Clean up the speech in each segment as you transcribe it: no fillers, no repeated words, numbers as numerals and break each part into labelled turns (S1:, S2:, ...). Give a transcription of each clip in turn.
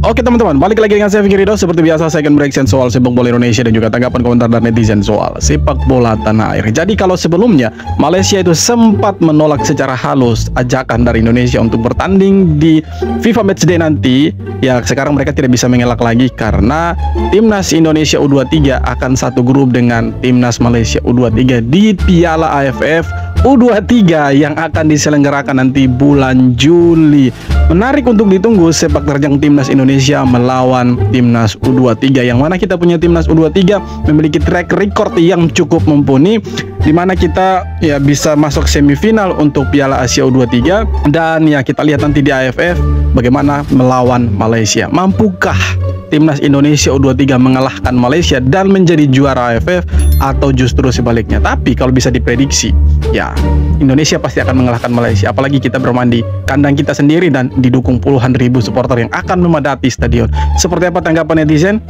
S1: Oke teman-teman, balik lagi dengan saya Fikri Ridho. Seperti biasa saya akan bereaction soal sepak bola Indonesia dan juga tanggapan komentar dari netizen soal sepak bola tanah air. Jadi kalau sebelumnya Malaysia itu sempat menolak secara halus ajakan dari Indonesia untuk bertanding di FIFA Matchday nanti, ya sekarang mereka tidak bisa mengelak lagi karena Timnas Indonesia U23 akan satu grup dengan Timnas Malaysia U23 di Piala AFF U23 yang akan diselenggarakan nanti bulan Juli. Menarik untuk ditunggu sepak terjang Timnas Indonesia melawan Timnas U23, yang mana kita punya Timnas U23 memiliki track record yang cukup mumpuni, di mana kita ya bisa masuk semifinal untuk Piala Asia U23, dan ya kita lihat nanti di AFF bagaimana melawan Malaysia. Mampukah Timnas Indonesia U23 mengalahkan Malaysia dan menjadi juara AFF atau justru sebaliknya? Tapi kalau bisa diprediksi, ya Indonesia pasti akan mengalahkan Malaysia, apalagi kita bermain di kandang kita sendiri dan didukung puluhan ribu supporter yang akan memadati stadion. Seperti apa tanggapan netizen?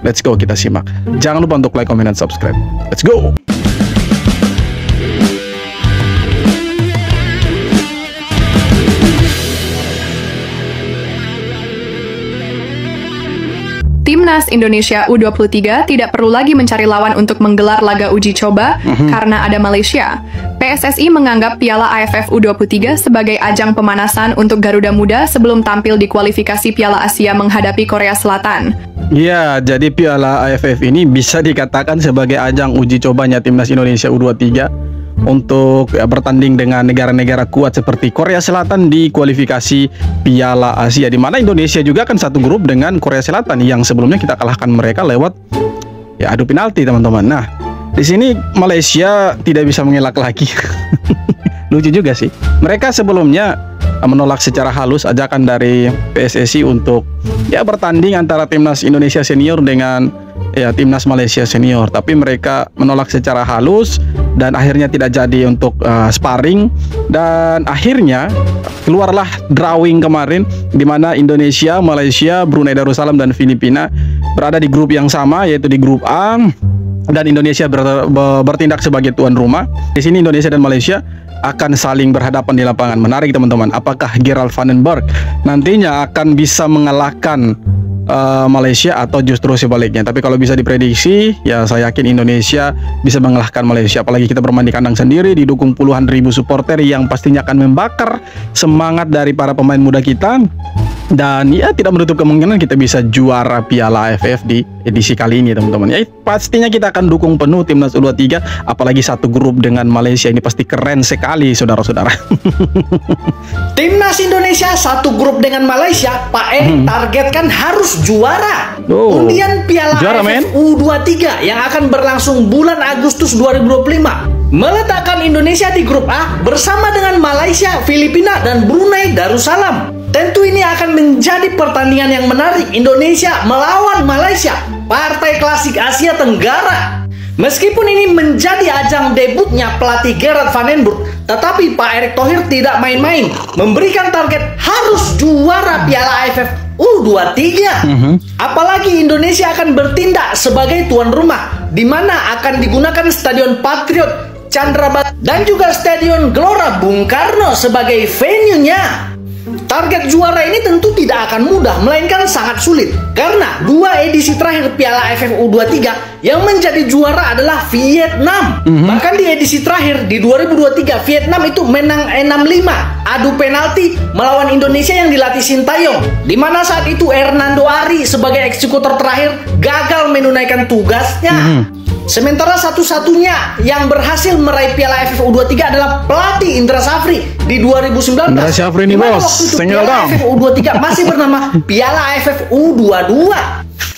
S1: Let's go, kita simak. Jangan lupa untuk like, comment, dan subscribe. Let's go!
S2: Timnas Indonesia U23 tidak perlu lagi mencari lawan untuk menggelar laga uji coba karena ada Malaysia. PSSI menganggap Piala AFF U23 sebagai ajang pemanasan untuk Garuda Muda sebelum tampil di kualifikasi Piala Asia menghadapi Korea Selatan.
S1: Ya, jadi Piala AFF ini bisa dikatakan sebagai ajang uji cobanya Timnas Indonesia U23 untuk bertanding dengan negara-negara kuat seperti Korea Selatan di kualifikasi Piala Asia, di mana Indonesia juga kan satu grup dengan Korea Selatan yang sebelumnya kita kalahkan mereka lewat ya adu penalti, teman-teman. Nah, di sini Malaysia tidak bisa mengelak lagi. Lucu juga sih. Mereka sebelumnya menolak secara halus ajakan dari PSSI untuk ya bertanding antara Timnas Indonesia senior dengan ya Timnas Malaysia senior, tapi mereka menolak secara halus dan akhirnya tidak jadi untuk sparring, dan akhirnya keluarlah drawing kemarin di mana Indonesia, Malaysia, Brunei Darussalam dan Filipina berada di grup yang sama, yaitu di grup A, dan Indonesia bertindak sebagai tuan rumah. Di sini Indonesia dan Malaysia akan saling berhadapan di lapangan. Menarik teman-teman, apakah Gerald Vandenberg nantinya akan bisa mengalahkan Malaysia atau justru sebaliknya? Tapi kalau bisa diprediksi, ya saya yakin Indonesia bisa mengalahkan Malaysia, apalagi kita bermain di kandang sendiri didukung puluhan ribu supporter yang pastinya akan membakar semangat dari para pemain muda kita, dan ya tidak menutup kemungkinan kita bisa juara Piala AFF di edisi kali ini, teman-teman. Ya pastinya kita akan dukung penuh Timnas U23, apalagi satu grup dengan Malaysia ini pasti keren sekali, saudara-saudara.
S3: Timnas Indonesia satu grup dengan Malaysia, Pak Erik targetkan harus juara. Undian Piala AFF U23 yang akan berlangsung bulan Agustus 2025 meletakkan Indonesia di grup A bersama dengan Malaysia, Filipina, dan Brunei Darussalam. Tentu ini akan menjadi pertandingan yang menarik. Indonesia melawan Malaysia, partai klasik Asia Tenggara. Meskipun ini menjadi ajang debutnya pelatih Gerard Vandenberg, tetapi Pak Erick Thohir tidak main-main, memberikan target harus juara Piala AFF U23. Apalagi Indonesia akan bertindak sebagai tuan rumah, di mana akan digunakan Stadion Patriot Candrabaga dan juga Stadion Gelora Bung Karno sebagai venue-nya. Target juara ini tentu tidak akan mudah, melainkan sangat sulit, karena dua edisi terakhir Piala AFF U23 yang menjadi juara adalah Vietnam. Bahkan di edisi terakhir di 2023 Vietnam itu menang 6-5 adu penalti melawan Indonesia yang dilatih Sintayong, di mana saat itu Hernando Ari sebagai eksekutor terakhir gagal menunaikan tugasnya. Sementara satu-satunya yang berhasil meraih Piala AFF U23 adalah pelatih Indra Safri di 2019.
S1: Indra Safri nih bos,
S3: Piala AFF U23 masih bernama Piala AFF U22.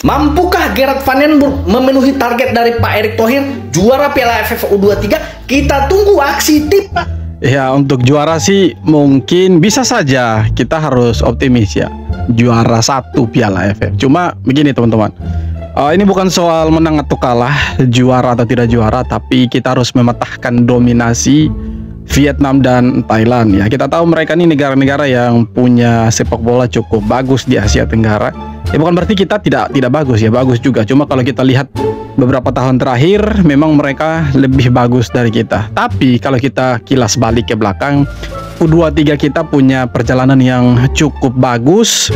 S3: Mampukah Gerard Vandenberg memenuhi target dari Pak Erick Thohir juara Piala AFF U23? Kita tunggu aksi tip.
S1: Ya, untuk juara sih mungkin bisa saja, kita harus optimis ya, juara satu Piala AFF. Cuma begini teman-teman, ini bukan soal menang atau kalah, juara atau tidak juara, tapi kita harus mematahkan dominasi Vietnam dan Thailand. Ya, kita tahu mereka ini negara-negara yang punya sepak bola cukup bagus di Asia Tenggara. Ya bukan berarti kita tidak bagus, ya bagus juga. Cuma kalau kita lihat beberapa tahun terakhir, memang mereka lebih bagus dari kita. Tapi kalau kita kilas balik ke belakang, U23 kita punya perjalanan yang cukup bagus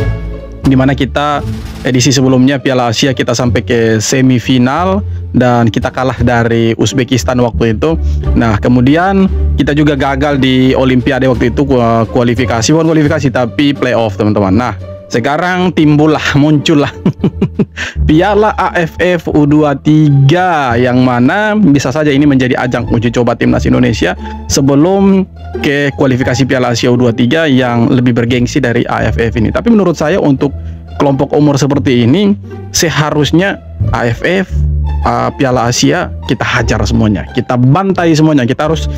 S1: dimana kita edisi sebelumnya Piala Asia kita sampai ke semifinal dan kita kalah dari Uzbekistan waktu itu. Nah, kemudian kita juga gagal di Olimpiade waktu itu, kualifikasi, bukan kualifikasi tapi playoff, teman-teman. Nah, sekarang muncullah Piala AFF U23 yang mana bisa saja ini menjadi ajang uji coba timnas Indonesia sebelum ke kualifikasi Piala Asia U23 yang lebih bergengsi dari AFF ini. Tapi menurut saya untuk kelompok umur seperti ini seharusnya AFF, Piala Asia kita hajar semuanya, kita bantai semuanya, kita harus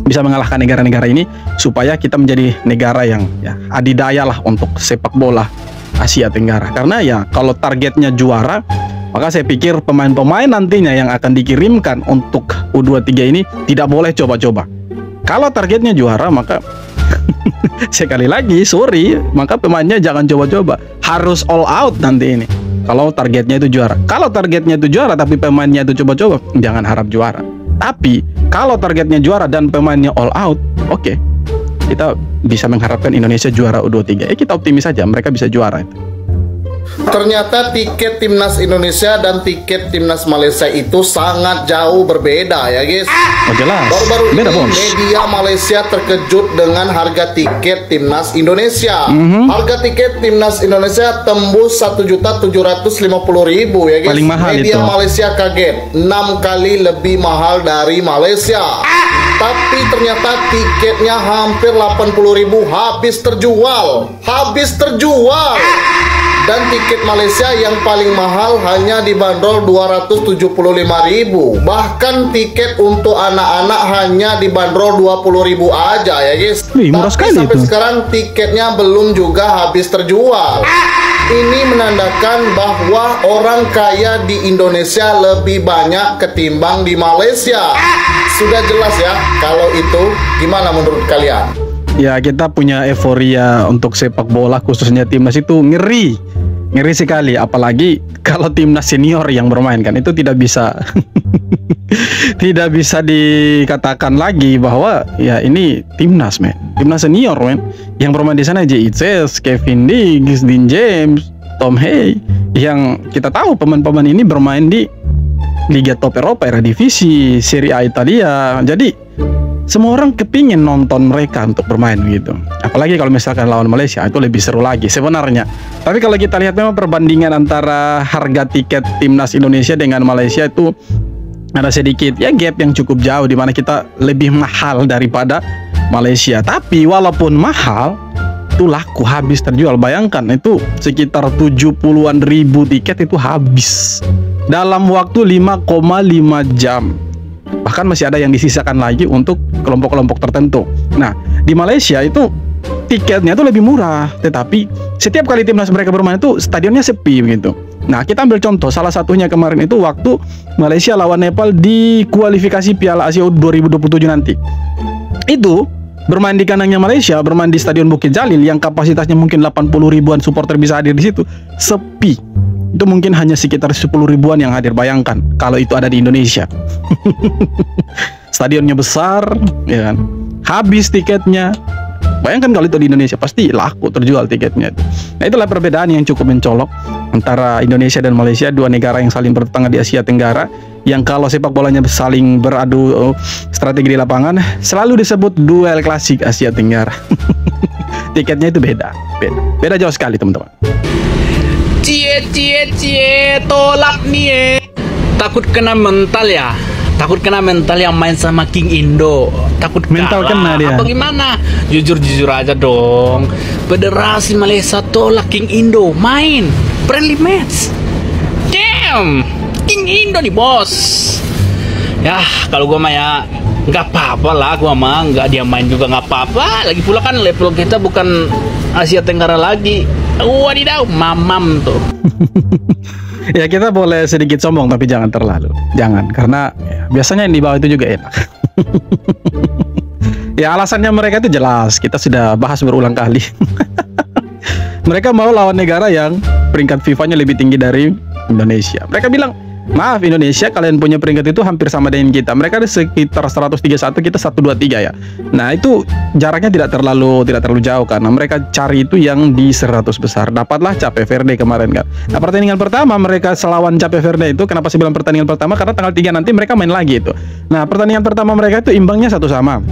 S1: bisa mengalahkan negara-negara ini supaya kita menjadi negara yang adidaya lah untuk sepak bola Asia Tenggara. Karena ya kalau targetnya juara, maka saya pikir pemain-pemain nantinya yang akan dikirimkan untuk U23 ini tidak boleh coba-coba. Kalau targetnya juara, maka sekali lagi sorry, maka pemainnya jangan coba-coba, harus all out nanti ini. Kalau targetnya itu juara. Kalau targetnya itu juara tapi pemainnya itu coba-coba, jangan harap juara. Tapi kalau targetnya juara dan pemainnya all out, oke, kita bisa mengharapkan Indonesia juara U23. Kita optimis saja mereka bisa juara itu.
S4: Ternyata tiket timnas Indonesia dan tiket timnas Malaysia itu sangat jauh berbeda ya guys.
S1: Oh jelas.
S4: Baru-baru ini
S1: beda,
S4: media Malaysia terkejut dengan harga tiket timnas Indonesia. Harga tiket timnas Indonesia tembus 1.750.000 ya guys.
S1: Paling mahal
S4: media
S1: itu.
S4: Malaysia kaget, 6 kali lebih mahal dari Malaysia. Tapi ternyata tiketnya hampir 80.000 habis terjual. Dan tiket Malaysia yang paling mahal hanya dibanderol 275.000. Bahkan tiket untuk anak-anak hanya dibanderol 20.000 aja ya guys.
S1: Murah sekali
S4: sampai
S1: itu.
S4: sekarang tiketnya belum juga habis terjual. Ini menandakan bahwa orang kaya di Indonesia lebih banyak ketimbang di Malaysia. Sudah jelas ya kalau itu. Gimana menurut kalian?
S1: Ya, kita punya euforia untuk sepak bola khususnya timnas itu ngeri sekali, apalagi kalau timnas senior yang bermain kan itu tidak bisa tidak bisa dikatakan lagi bahwa ya ini timnas senior yang bermain di sana, JICS, Kevin Diggs, Dean James, Tom Hay, yang kita tahu pemain-pemain ini bermain di Liga Top Eropa, Eredivisie, Serie A Italia. Jadi semua orang kepingin nonton mereka untuk bermain gitu. Apalagi kalau misalkan lawan Malaysia, itu lebih seru lagi sebenarnya. Tapi kalau kita lihat memang perbandingan antara harga tiket timnas Indonesia dengan Malaysia itu ada sedikit ya gap yang cukup jauh, di mana kita lebih mahal daripada Malaysia. Tapi walaupun mahal, itu laku, habis terjual. Bayangkan itu sekitar 70-an ribu tiket itu habis dalam waktu 5,5 jam. Bahkan masih ada yang disisakan lagi untuk kelompok-kelompok tertentu. Nah, di Malaysia itu tiketnya itu lebih murah, tetapi setiap kali timnas mereka bermain itu stadionnya sepi begitu. Nah, kita ambil contoh salah satunya kemarin itu waktu Malaysia lawan Nepal di kualifikasi Piala Asia 2027 nanti. Itu bermain di kandangnya Malaysia, bermain di Stadion Bukit Jalil yang kapasitasnya mungkin 80 ribuan supporter bisa hadir di situ, sepi. Itu mungkin hanya sekitar 10 ribuan yang hadir. Bayangkan kalau itu ada di Indonesia. Stadionnya besar, ya kan? Habis tiketnya. Bayangkan kalau itu di Indonesia, pasti laku terjual tiketnya. Nah, itulah perbedaan yang cukup mencolok antara Indonesia dan Malaysia, dua negara yang saling bertetangga di Asia Tenggara, yang kalau sepak bolanya saling beradu strategi di lapangan selalu disebut duel klasik Asia Tenggara. Tiketnya itu beda jauh sekali, teman-teman.
S5: Cie, tolak nih. Takut kena mental ya. Takut kena mental yang main sama King Indo. Takut
S1: mental kena dia.
S5: Apa gimana? Jujur aja dong. Federasi Malaysia tolak King Indo main friendly match. Damn, King Indo nih bos. Ya kalau gua mah ya nggak apa-apa lah, gua mah nggak dia main juga nggak apa-apa. Lagi pula kan level kita bukan Asia Tenggara lagi. Wadidaw, mamam tuh.
S1: Ya, kita boleh sedikit sombong tapi jangan terlalu. Jangan, karena ya, biasanya yang di bawah itu juga enak. Ya, alasannya mereka itu jelas, kita sudah bahas berulang kali. Mereka mau lawan negara yang peringkat FIFA-nya lebih tinggi dari Indonesia. Mereka bilang Maaf Indonesia, kalian punya peringkat itu hampir sama dengan kita. Mereka ada sekitar 131, kita 123 ya. Nah itu jaraknya tidak terlalu jauh, karena mereka cari itu yang di 100 besar. Dapatlah Cape Verde kemarin kan. Nah pertandingan pertama mereka selawan Cape Verde itu, kenapa saya bilang pertandingan pertama? Karena tanggal 3 nanti mereka main lagi itu. Nah pertandingan pertama mereka itu imbangnya 1-1.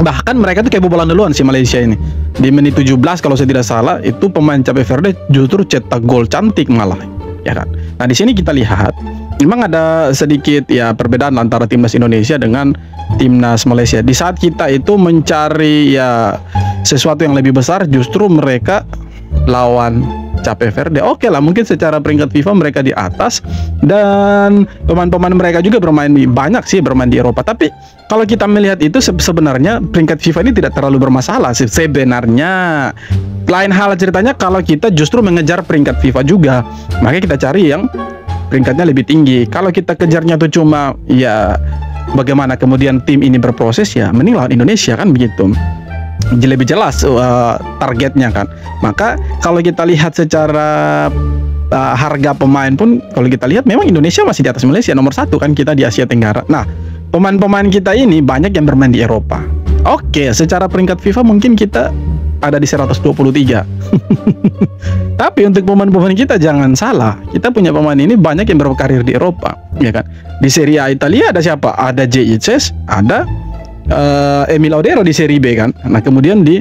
S1: Bahkan mereka tuh kayak bobolan duluan si Malaysia ini. Di menit 17 kalau saya tidak salah, itu pemain Cape Verde justru cetak gol cantik malah, ya kan. Nah di sini kita lihat memang ada sedikit ya perbedaan antara timnas Indonesia dengan timnas Malaysia. Di saat kita itu mencari ya sesuatu yang lebih besar, justru mereka lawan Cape Verde. Oke lah, mungkin secara peringkat FIFA mereka di atas, dan pemain-pemain mereka juga bermain di Eropa. Tapi kalau kita melihat itu sebenarnya peringkat FIFA ini tidak terlalu bermasalah sih sebenarnya. Lain hal ceritanya kalau kita justru mengejar peringkat FIFA juga, maka kita cari yang peringkatnya lebih tinggi. Kalau kita kejarnya tuh cuma ya bagaimana kemudian tim ini berproses, ya mending lawan Indonesia kan begitu. Lebih jelas targetnya kan. Maka kalau kita lihat secara harga pemain pun, kalau kita lihat memang Indonesia masih di atas Malaysia, nomor 1 kan kita di Asia Tenggara. Nah pemain-pemain kita ini banyak yang bermain di Eropa. Oke, secara peringkat FIFA mungkin kita ada di 123. Tapi untuk pemain-pemain kita jangan salah, kita punya pemain ini banyak yang berkarir di Eropa, ya kan. Di Serie A Italia ada siapa? Ada JICS, ada Emil Audero di Serie B kan. Nah kemudian di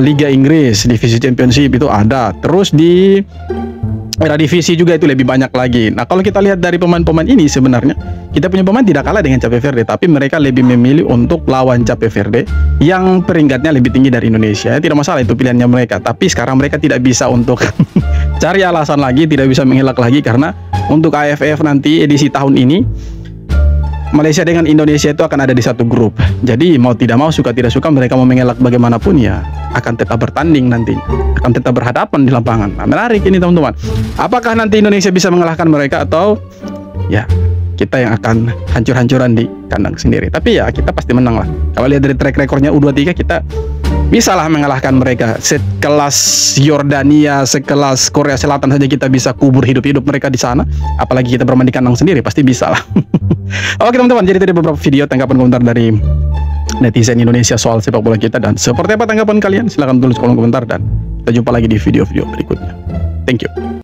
S1: Liga Inggris, divisi Championship itu ada. Terus di divisi juga itu lebih banyak lagi. Nah kalau kita lihat dari pemain-pemain ini, sebenarnya kita punya pemain tidak kalah dengan Cape Verde, tapi mereka lebih memilih untuk lawan Cape Verde yang peringkatnya lebih tinggi dari Indonesia. Tidak masalah, itu pilihannya mereka. Tapi sekarang mereka tidak bisa untuk cari alasan lagi, tidak bisa mengelak lagi, karena untuk AFF nanti edisi tahun ini Malaysia dengan Indonesia itu akan ada di satu grup. Jadi mau tidak mau, suka tidak suka, mereka mau mengelak bagaimanapun ya akan tetap bertanding nantinya, akan tetap berhadapan di lapangan. Nah, menarik ini teman-teman. Apakah nanti Indonesia bisa mengalahkan mereka, atau ya kita yang akan hancur-hancuran di kandang sendiri? Tapi ya kita pasti menang lah. Kalau lihat dari track recordnya U23, kita bisa lah mengalahkan mereka. Sekelas Yordania, sekelas Korea Selatan saja kita bisa kubur hidup-hidup mereka di sana. Apalagi kita bermain di kandang sendiri, pasti bisa lah. Oke teman-teman, jadi tadi beberapa video tanggapan komentar dari netizen Indonesia soal sepak bola kita, dan seperti apa tanggapan kalian? Silahkan tulis kolom komentar, dan kita jumpa lagi di video-video berikutnya. Thank you.